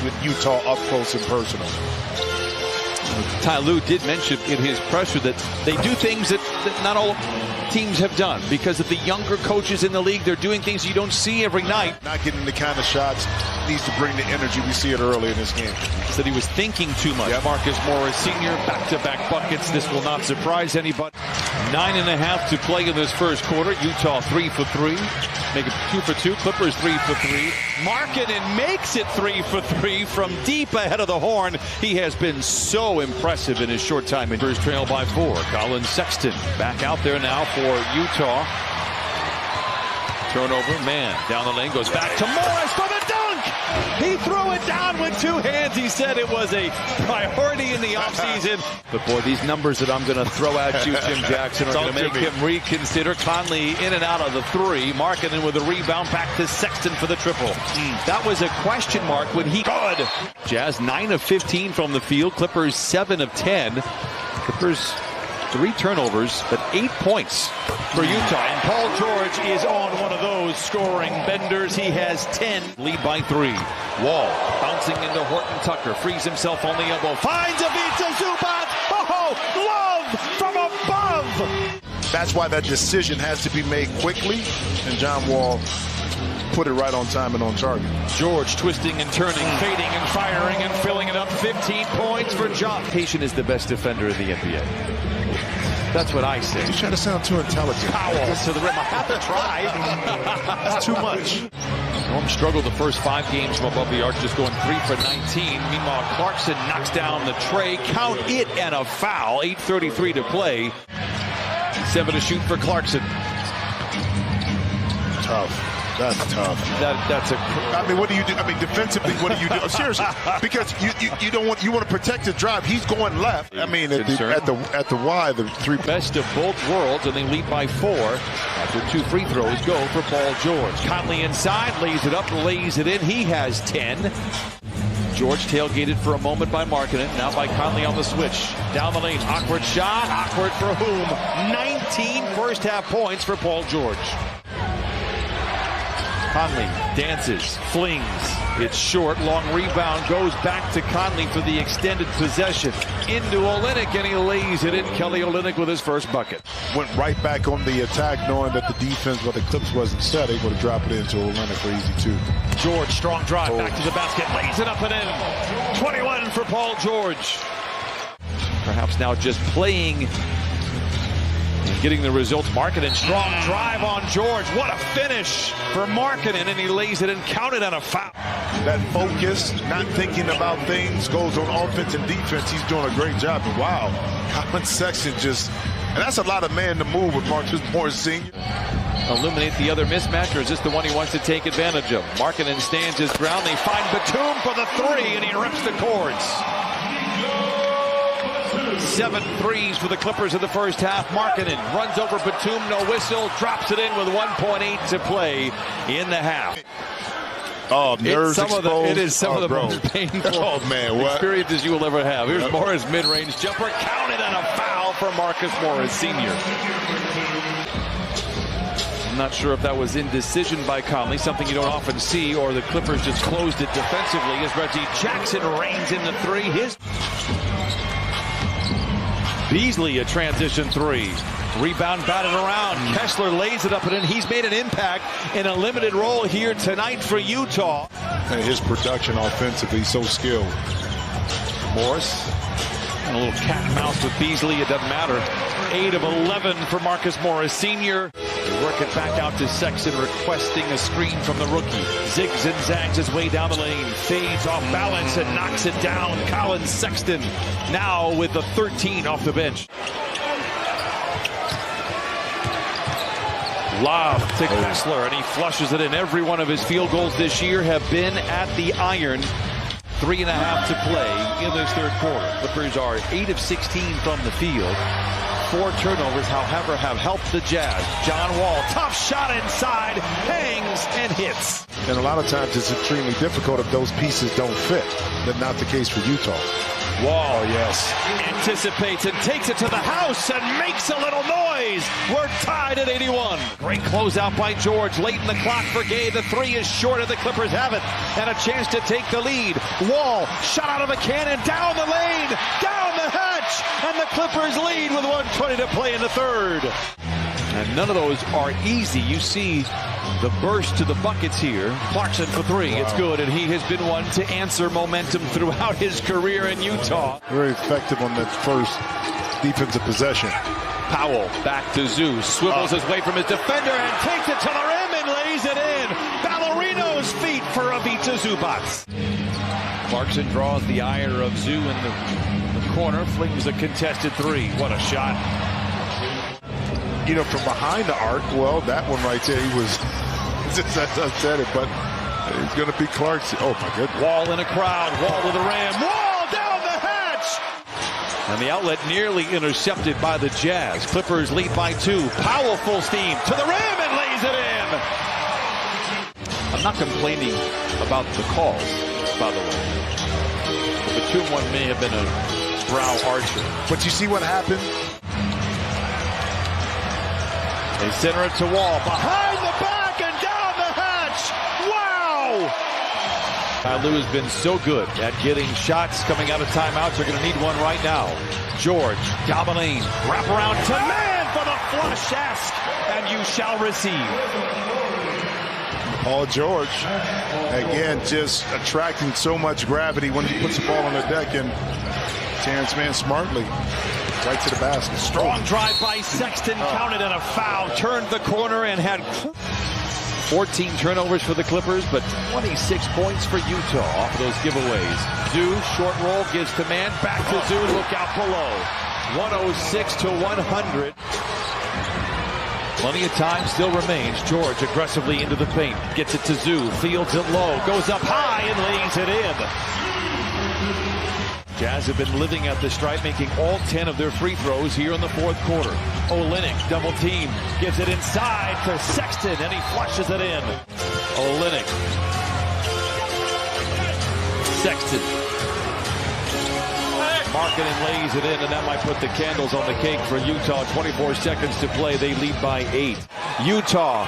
with Utah up close and personal. Ty Lue did mention in his presser that they do things that not all teams have done because of the younger coaches in the league. They're doing things you don't see every night. Not getting the kind of shots, needs to bring the energy. We see it early in this game. Said he was thinking too much. Yep. Marcus Morris Sr. back-to-back buckets. This will not surprise anybody. 9.5 to play in this first quarter. Utah 3 for 3. Make it 2 for 2. Clippers 3 for 3. Markkanen makes it 3 for 3 from deep ahead of the horn. He has been so impressive in his short time. Clippers trail by 4. Colin Sexton back out there now for Utah. Turnover, man, down the lane, goes back to Morris for the dunk! He threw it down with 2 hands. He said it was a priority in the offseason. But boy, these numbers that I'm going to throw at you, Jim Jackson, are going to make him reconsider. Conley in and out of the 3. Markkanen with a rebound, back to Sexton for the triple. That was a question mark when he good. Jazz 9 of 15 from the field. Clippers 7 of 10. Clippers 3 turnovers, but 8 points for Utah. And Paul George is on one of those scoring benders. He has 10. Lead by 3. Wall bouncing into Horton Tucker. Frees himself on the elbow. Finds Ivica Zubac. Oh, love from above. That's why that decision has to be made quickly. And John Wall put it right on time and on target. George twisting and turning, fading and firing and filling it up. 15 points for John. Patient is the best defender in the NBA. That's what I say. He's trying to sound too intelligent. Powell to the rim. I have to try. That's too much. Norm struggled the first 5 games from above the arc, just going 3 for 19. Meanwhile, Clarkson knocks down the tray. Count it and a foul. 8:33 to play. 7 to shoot for Clarkson. Tough. That's tough. That's a. I mean, what do you do? I mean, defensively, what do you do? Seriously, because you don't want to protect his drive. He's going left. I mean, at the Y, the 3. Best of both worlds, and they lead by 4 after 2 free throws go for Paul George. Conley inside, lays it up, lays it in. He has 10. George tailgated for a moment by Markkanen. Now by Conley on the switch. Down the lane. Awkward shot. Awkward for whom? 19 first half points for Paul George. Conley dances, flings. It's short, long rebound, goes back to Conley for the extended possession. Into Olynyk, and he lays it in. Kelly Olynyk with his first bucket. Went right back on the attack, knowing that the defense, the Clips wasn't set, able to drop it into Olynyk for easy 2. George, strong drive, back to the basket, lays it up and in. 21 for Paul George. Perhaps now just playing and getting the results. Markkanen, strong drive on George. What a finish for Markkanen, and he lays it in, counted on a foul. That focus, not thinking about things, goes on offense and defense. He's doing a great job. And wow, Colin Sexton and that's a lot of man to move with Marcus Morris Sr. Eliminate the other mismatch, or is this the one he wants to take advantage of? Markkanen stands his ground. They find Batum for the 3, and he rips the cords. 7 threes for the Clippers in the first half. Markkanen runs over Batum, no whistle, drops it in with 1.8 to play in the half. Oh, nerves exposed. It is some of the most painful experiences you will ever have. Here's Morris mid-range jumper, counted on a foul for Marcus Morris Sr. I'm not sure if that was indecision by Conley, something you don't often see, or the Clippers just closed it defensively as Reggie Jackson reigns in the 3. Beasley, a transition 3. Rebound batted around. Kessler lays it up and in. He's made an impact in a limited role here tonight for Utah. And his production offensively, so skilled. Morris, and a little cat and mouse with Beasley. It doesn't matter. 8 of 11 for Marcus Morris Sr. They work it back out to Sexton, requesting a screen from the rookie. Zigs and zags his way down the lane. Fades off balance and knocks it down. Colin Sexton now with the 13 off the bench. Lob to Kessler, and he flushes it in. Every one of his field goals this year have been at the iron. 3.5 to play in this third quarter. Clippers are 8 of 16 from the field. 4 turnovers, however, have helped the Jazz. John Wall, tough shot inside, hangs and hits. And a lot of times it's extremely difficult if those pieces don't fit. That's not the case for Utah. Wall, yes. anticipates and takes it to the house and makes a little noise. We're tied at 81. Great closeout by George. Late in the clock for Gay. The three is short, and the Clippers have it. And a chance to take the lead. Wall, shot out of a cannon, down the lane, down the hatch, and the Clippers lead with 1:20 to play in the third. And none of those are easy. You see the burst to the buckets here. Clarkson for three. Wow. It's good, and he has been one to answer momentum throughout his career in Utah. Very effective on that first defensive possession. Powell back to Zoo. Swivels his way from his defender and takes it to the rim and lays it in. Ballerino's feet for Ivica Zubac. Clarkson draws the ire of Zoo in the corner. Flings a contested three. What a shot. You know, from behind the arc, well, that one right there, he was, I said it, but it's going to be Clarkson. Oh, my goodness. Wall in a crowd. Wall to the rim. Wall down the hatch. And the outlet nearly intercepted by the Jazz. Clippers lead by 2. Powell full steam to the rim and lays it in. I'm not complaining about the calls, by the way. The 2-1 may have been a brow archer. But you see what happened? They center it to Wall. Behind the back and down the hatch. Wow! Lou has been so good at getting shots coming out of timeouts. They're going to need one right now. George, Gabaline, wrap around to man for the flush. Ask, and you shall receive. Paul George, again, just attracting so much gravity when he puts the ball on the deck, and Terrence Mann smartly right to the basket. Strong drive by Sexton, counted and a foul. Turned the corner and had 14 turnovers for the Clippers, but 26 points for Utah off of those giveaways. Zoo, short roll, gives to Mann. Back to Zoo, look out below. 106 to 100. Plenty of time still remains. George aggressively into the paint. Gets it to Zoo, fields it low, goes up high and lays it in. Jazz have been living at the stripe, making all 10 of their free throws here in the fourth quarter. Olynyk, double team, gives it inside to Sexton, and he flushes it in. Olynyk. Sexton. Markkanen lays it in, and that might put the candles on the cake for Utah. 24 seconds to play. They lead by 8. Utah,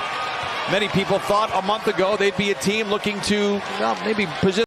many people thought a month ago they'd be a team looking to maybe position